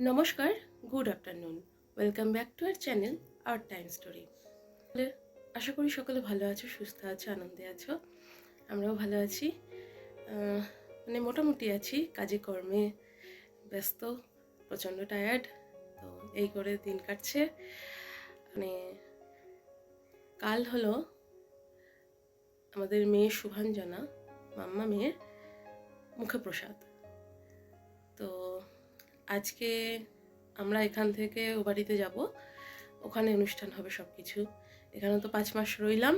নমস্কার, good afternoon. Welcome back to our channel our time story. আশা করি সকলে ভালো আছো, সুস্থ আছো, আনন্দে আছো। আমরাও ভালো আছি, মোটামুটি আছি। কাজে কর্মে ব্যস্ত, প্রচণ্ড টায়ার্ড, তো এই করে দিন কাটছে। কাল হলো আমাদের মেয়ে শুভাঞ্জনা, মাম্মা মেয়ের মুখে প্রসাদ। তো আজকে আমরা এখান থেকে ও বাড়িতে যাব, ওখানে অনুষ্ঠান হবে সব কিছু। এখানে তো 5 মাস রইলাম,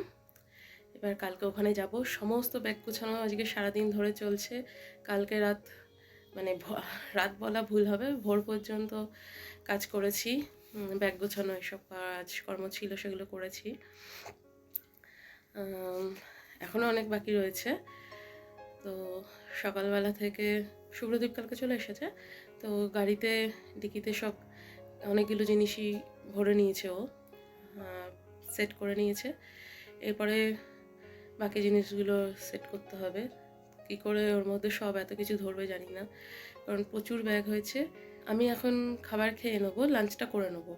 এবার কালকে ওখানে যাব। সমস্ত ব্যাগ গুছানো আজকে সারাদিন ধরে চলছে। কালকে রাত রাত বলা ভুল হবে, ভোর পর্যন্ত কাজ করেছি। ব্যাগ গোছানো এসব কাজকর্ম ছিল, সেগুলো করেছি। এখনও অনেক বাকি রয়েছে। তো সকালবেলা থেকে শুভ্রদীপ কালকে চলে এসেছে, তো গাড়িতে ডিকিতে সব অনেকগুলো জিনিসই ভরে নিয়েছে, ও সেট করে নিয়েছে। এরপরে বাকি জিনিসগুলো সেট করতে হবে। কি করে ওর মধ্যে সব এত কিছু ধরবে জানি না, কারণ প্রচুর ব্যাগ হয়েছে। আমি এখন খাবার খেয়ে নেবো, লাঞ্চটা করে নেবো।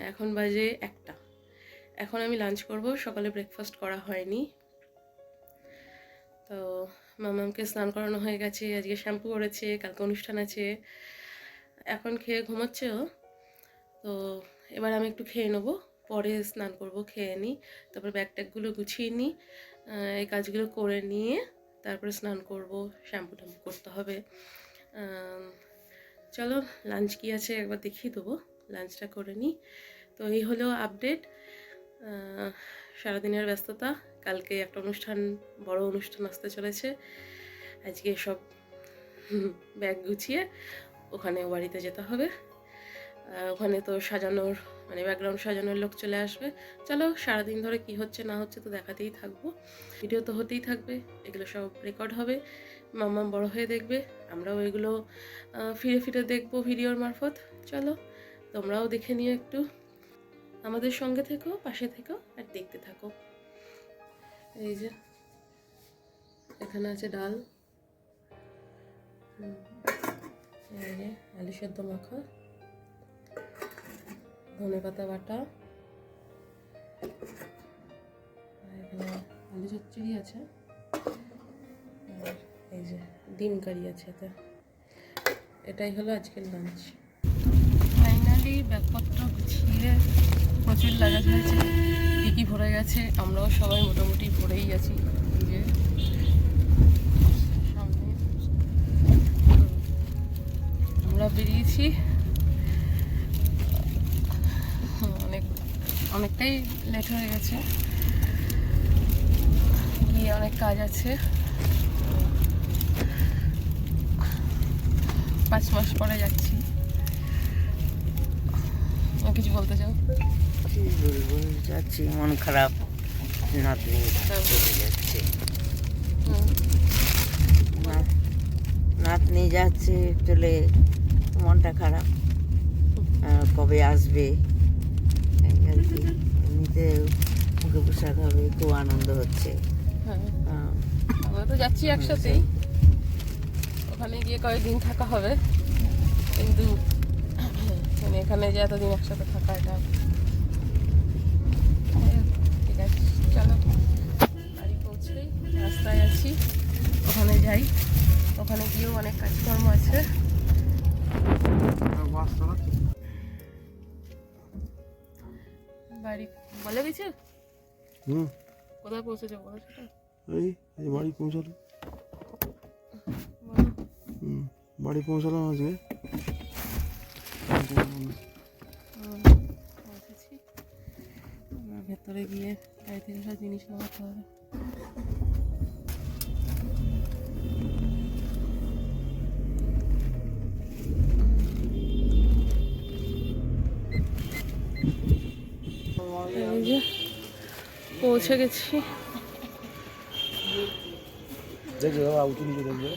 এখন বাজে 1টা, এখন আমি লাঞ্চ করব। সকালে ব্রেকফাস্ট করা হয়নি। তো মামামকে স্নান করানো হয়ে গেছে, আজকে শ্যাম্পু করেছে, কালকে অনুষ্ঠান আছে। এখন খেয়ে ঘুমোচ্ছে ও। তো এবার আমি একটু খেয়ে নেবো, পরে স্নান করব, খেয়ে নিই, তারপর ব্যাগ ট্যাগগুলো গুছিয়ে নিই। এই কাজগুলো করে নিয়ে তারপরে স্নান করব, শ্যাম্পু ট্যাম্পু করতে হবে। চলো লাঞ্চ কী আছে একবার দেখিয়ে দেবো, লাঞ্চটা করে নিই। তো এই হলো আপডেট, সারাদিনের ব্যস্ততা। কালকে একটা অনুষ্ঠান, বড় অনুষ্ঠান আসতে চলেছে। আজকে সব ব্যাগ গুছিয়ে ওখানে বাড়িতে যেতে হবে। ওখানে তো সাজানোর ব্যাকগ্রাউন্ড সাজানোর লোক চলে আসবে। চলো সারাদিন ধরে কি হচ্ছে না হচ্ছে তো দেখাতেই থাকবো, ভিডিও তো হতেই থাকবে, এগুলো সব রেকর্ড হবে। মাম্মা বড় হয়ে দেখবে, আমরাও এগুলো ফিরে ফিরে দেখবো ভিডিওর মারফত। চলো তোমরাও দেখে নিও, একটু আমাদের সঙ্গে থেকো, পাশে থেকো আর দেখতে থাকো। এই যে এখানে আছে ডাল, এই যে আলু সেদ্ধ মাখা, ধনে পাতা বাটা, এখানে আলু চচ্চড়ি আছে, আর এই যে ডিম কারি আছে। এটাই হলো আজকের লাঞ্চ। ফাইনালি ব্যাগপত্র গুছিয়ে প্রচুর লাগেজ হয়েছে, ডিকি ভরে গেছে, আমরাও সবাই মোটামুটি ভরেই আছি। এই যে সামনে আমরা বেরিয়েছি, অনেকটাই লেট হয়ে গেছে, গিয়ে অনেক কাজ আছে। 5 মাস পরে যাচ্ছি। কিছু বলতে চাও? যাচ্ছি, মন খারাপ, নাতনি চলে যাচ্ছে, নাতনি যাচ্ছে চলে, মনটা খারাপ। কবে আসবে আর কি। এমনিতে মুখে প্রসাদ হবে, খুব আনন্দ হচ্ছে। আমরা তো যাচ্ছি একসাথেই, ওখানে গিয়ে কয়েকদিন থাকা হবে, কিন্তু এখানে যে এতদিন একসাথে থাকা, এটা ঠিক আছে। চলো বাড়ি পৌঁছেই রাস্তায় আছি, ওখানে যাই, ওখানে গিয়েও অনেক কাজকর্ম আছে। বাড়ি বলে কিছু, কোথায় পৌঁছে যাবো সেটা? এই বাড়ি পৌঁছালো, বাড়ি পৌঁছালাম আজকে। পৌঁছেছি, ভেতরে গিয়ে গাড়ি থেকে সব জিনিস নামাতে হবে। পৌঁছে গেছি। দেখবে বাবা, উঁচু নিচে দেখবে।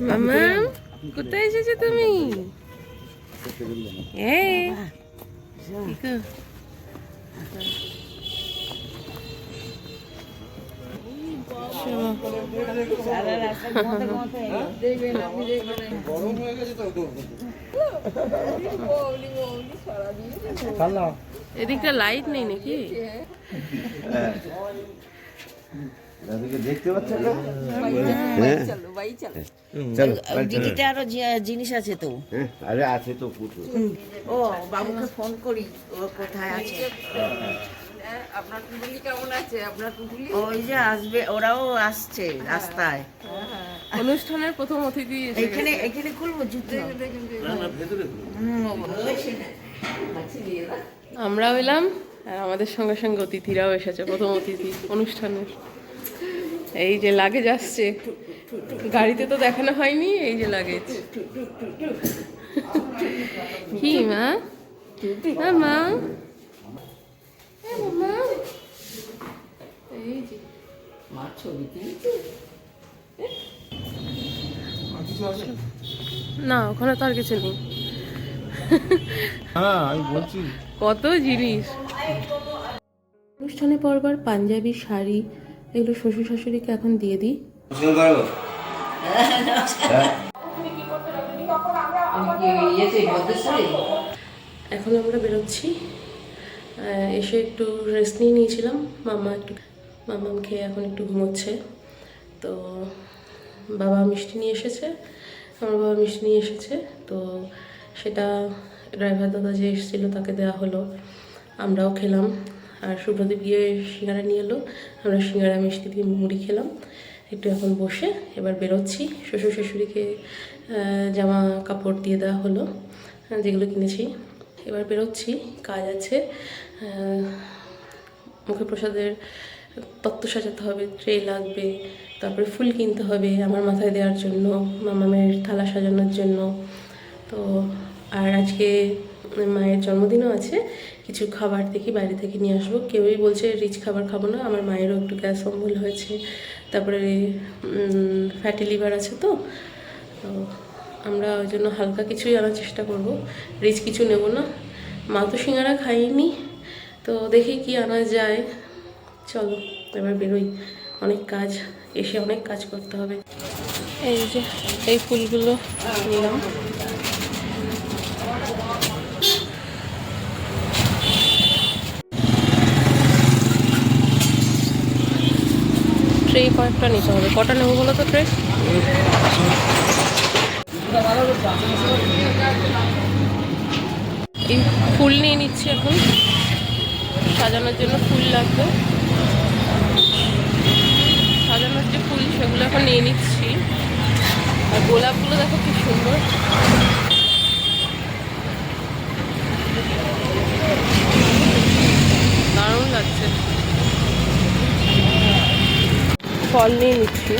মামা কোথায় এসেছো তুমি? কিকু সারা রাস্তা ঘুমাতে ঘুমাতে এলো। এদিকটা লাইট নেই নাকি? দেখতে পাচ্ছেন না? ওই দিদিটা আরো জিনিস আছে তো। আরে আছে তো প্রচুর। ও বাবুকে ফোন করি, ও কোথায় আছে। আপনার টুটুলি কেমন আছে? আপনার টুটুলি ওই যে আসবে, ওরাও আসছে রাস্তায়। অনুষ্ঠানের প্রথম অতিথি এসে এখানে গেছে। এখানে খুলবো জুতো। আমরাও এলাম আর আমাদের সঙ্গে সঙ্গে অতিথিরাও এসেছে, প্রথম অতিথি অনুষ্ঠানের। এই যে লাগেজ আসছে, গাড়িতে তো দেখানো হয়নি, এই যে লাগেজ। কি মা? হ্যাঁ মা, মা এই যে মার ছবি না, ওখানে তো আর কিছু নেই। হ্যাঁ আমি বলছি কত জিনিস। অনুষ্ঠানে পরবার পাঞ্জাবি, শাড়ি এগুলো শ্বশুর শাশুড়িকে এখন দিয়ে দিই। এখন আমরা বেরোচ্ছি। এসে একটু রেস্ট নিয়ে নিয়েছিলাম, মাম্মাম খেয়ে এখন একটু ঘুমোচ্ছে। তো বাবা মিষ্টি নিয়ে এসেছে, আমার বাবা মিষ্টি নিয়ে এসেছে, তো সেটা ড্রাইভার দাদা যে এসেছিলো তাকে দেওয়া হলো, আমরাও খেলাম। আর সুপ্রদীপ গিয়ে সিঙ্গারা নিয়ে এলো, আমরা সিঙ্গারা মিষ্টি দিয়ে মুড়ি খেলাম। একটু এখন বসে এবার বেরোচ্ছি। শ্বশুর শাশুড়িকে জামা কাপড় দিয়ে দেওয়া হলো যেগুলো কিনেছি। এবার বেরোচ্ছি, কাজ আছে। মুখে প্রসাদের তত্ত্ব সাজাতে হবে, ট্রে লাগবে, তারপরে ফুল কিনতে হবে আমার মাথায় দেওয়ার জন্য, মামামের থালা সাজানোর জন্য। তো আর আজকে মায়ের জন্মদিনও আছে, কিছু খাবার দেখি বাইরে থেকে নিয়ে আসবো। কেউই বলছে রিচ খাবার খাবো না, আমার মায়েরও একটু গ্যাস অম্বল হয়েছে, তারপরে ফ্যাটি লিভার আছে। তো আমরা ওই জন্য হালকা কিছুই আনার চেষ্টা করব, রিচ কিছু নেব না। মা তো সিঙ্গারা খাইনি, তো দেখি কি আনা যায়। চলো এবার বেরোই, অনেক কাজ, এসে অনেক কাজ করতে হবে। এই যে এই ফুলগুলো নিলাম। ট্রে কয়েকটা নিতে হবে, কটা নেবো বলো তো ট্রে? এই ফুল নিয়ে নিচ্ছি এখন, সাজানোর জন্য ফুল লাগবে, সাজানোর যে ফুল সেগুলো এখন নিয়ে নিচ্ছি। আর গোলাপগুলো দেখো কি সুন্দর, দারুণ লাগছে। ফল নিয়ে নিচ্ছি।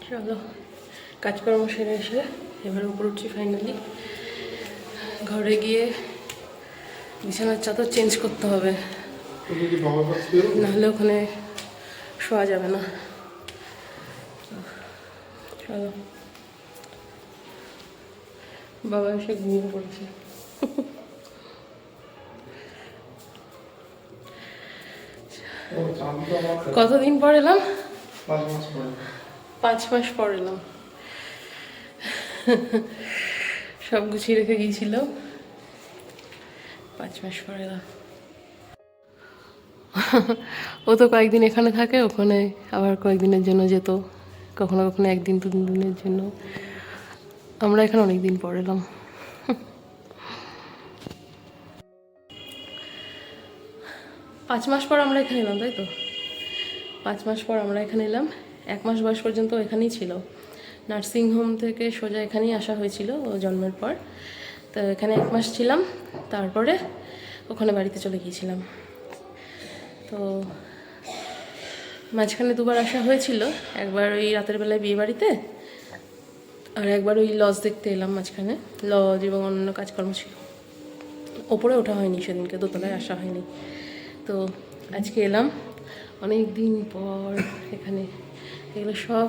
চলো কাজকর্ম সেরে এসে এবার উপর উঠছি ফাইনালি। ঘরে গিয়ে বিছানার চাদর চেঞ্জ করতে হবে, নাহলে ওখানে শোয়া যাবে না। চলো, বাবা এসে ঘুমিয়ে পড়েছে। কতদিন পর এলাম? 5 মাস পর এলাম। সব গুছিয়ে রেখে গিয়েছিল, 5 মাস পর এলাম। ও তো কয়েকদিন এখানে থাকে, ওখানে আবার কয়েকদিনের জন্য যেত, কখনো কখনো 1 দিন 2 দিনের জন্য। আমরা এখানে অনেক দিন পর এলাম। পাঁচ মাস পর আমরা এখানে এলাম, তাই তো? 5 মাস পর আমরা এখানে এলাম। 1 মাস বয়স পর্যন্ত এখানেই ছিল। নার্সিংহোম থেকে সোজা এখানেই আসা হয়েছিল ও জন্মের পর। তো এখানে 1 মাস ছিলাম, তারপরে ওখানে বাড়িতে চলে গিয়েছিলাম। তো মাঝখানে 2বার আসা হয়েছিল, একবার ওই রাতের বেলায় বিয়ে বাড়িতে, আর একবার ওই লজ দেখতে এলাম মাঝখানে। লজ এবং অন্যান্য কাজকর্ম ছিল, ওপরে ওঠা হয়নি সেদিনকে, দোতলায় আসা হয়নি। তো আজকে এলাম অনেক দিন পর এখানে। এগুলো সব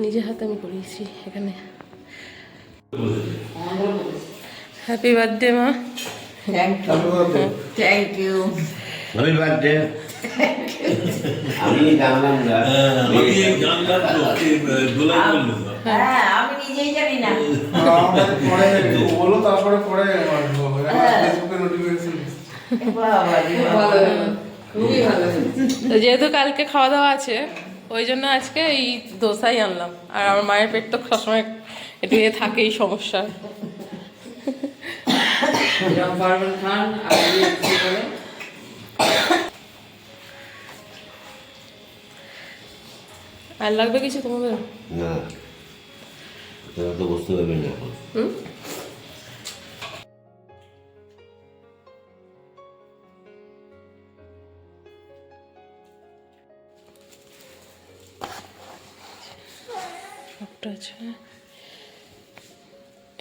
নিজে হাতে আমি করিয়েছি এখানে। হ্যাপি বার্থডে মা। Thank you, thank you. Happy birthday. আমি জানলাম না। হ্যাঁ, আমি নিজেই জানি না। পরে বলো, তারপরে পরে ফেসবুকে নোটিফিকেশন। বাবা রে বাবা। ভালো হলো। খুবই ভালো হয়েছে। তো যেহেতু কালকে খাওয়া দাওয়া আছে ওই জন্য আজকে এই দোসাই আনলাম। আর আমার মায়ের পেট তো সবসময় একটু থাকেই সমস্যা। এরকম পারবেন খান আপনি একটু করে। আর লাগবে কিছু তোমাদের? না, তোরা তো বুঝতে পারবি না এখন। হুম? ফ্রকটা আছে,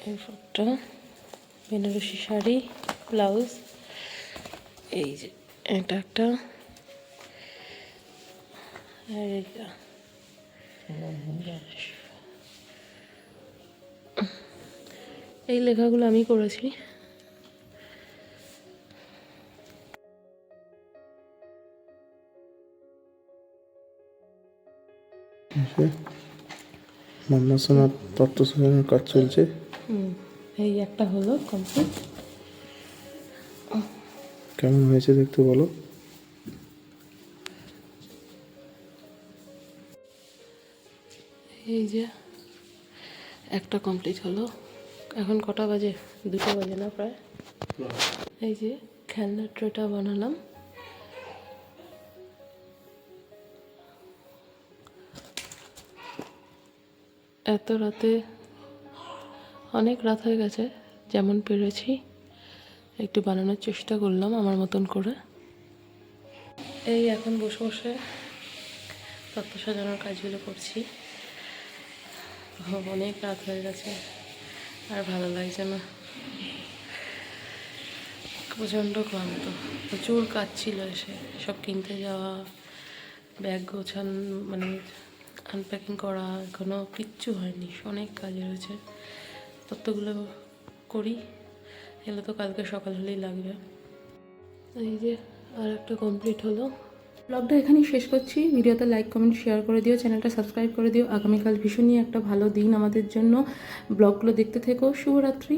এই ফ্রকটা বেনারসি শাড়ি, ব্লাউজ, এই যে এটা একটা, আর এইটা এই লেখাগুলো আমি করেছি। মান্না সোনার তত্ত্ব সাজানোর কাজ চলছে। এই একটা হলো কমপ্লিট। কেমন হয়েছে দেখতে বলো? এই যে একটা কমপ্লিট হলো। এখন কটা বাজে? 2টা বাজে না প্রায়। এই যে খেলনার ট্রেটা বানালাম। এত রাতে, অনেক রাত হয়ে গেছে, যেমন পেরেছি একটু বানানোর চেষ্টা করলাম আমার মতন করে। এই এখন বসে বসে তত্ত্ব সাজানোর কাজগুলো করছি। অনেক রাত হয়ে গেছে আর ভালো লাগছে না, প্রচণ্ড ক্লান্ত। প্রচুর কাজ ছিল, এসে সব কিনতে যাওয়া, ব্যাগ গোছান মানে আনপ্যাকিং করা, এখনও কিচ্ছু হয়নি, অনেক কাজ রয়েছে। তত্ত্বগুলো করি, এগুলো তো কালকে সকাল হলেই লাগবে। এই যে আর একটা কমপ্লিট হলো। ব্লগটা এখানেই শেষ করছি। ভিডিওতে লাইক কমেন্ট শেয়ার করে দিও, চ্যানেলটা সাবস্ক্রাইব করে দিও। আগামীকাল ভীষণই একটা ভালো দিন আমাদের জন্য। ব্লগগুলো দেখতে থেকো। শুভরাত্রি।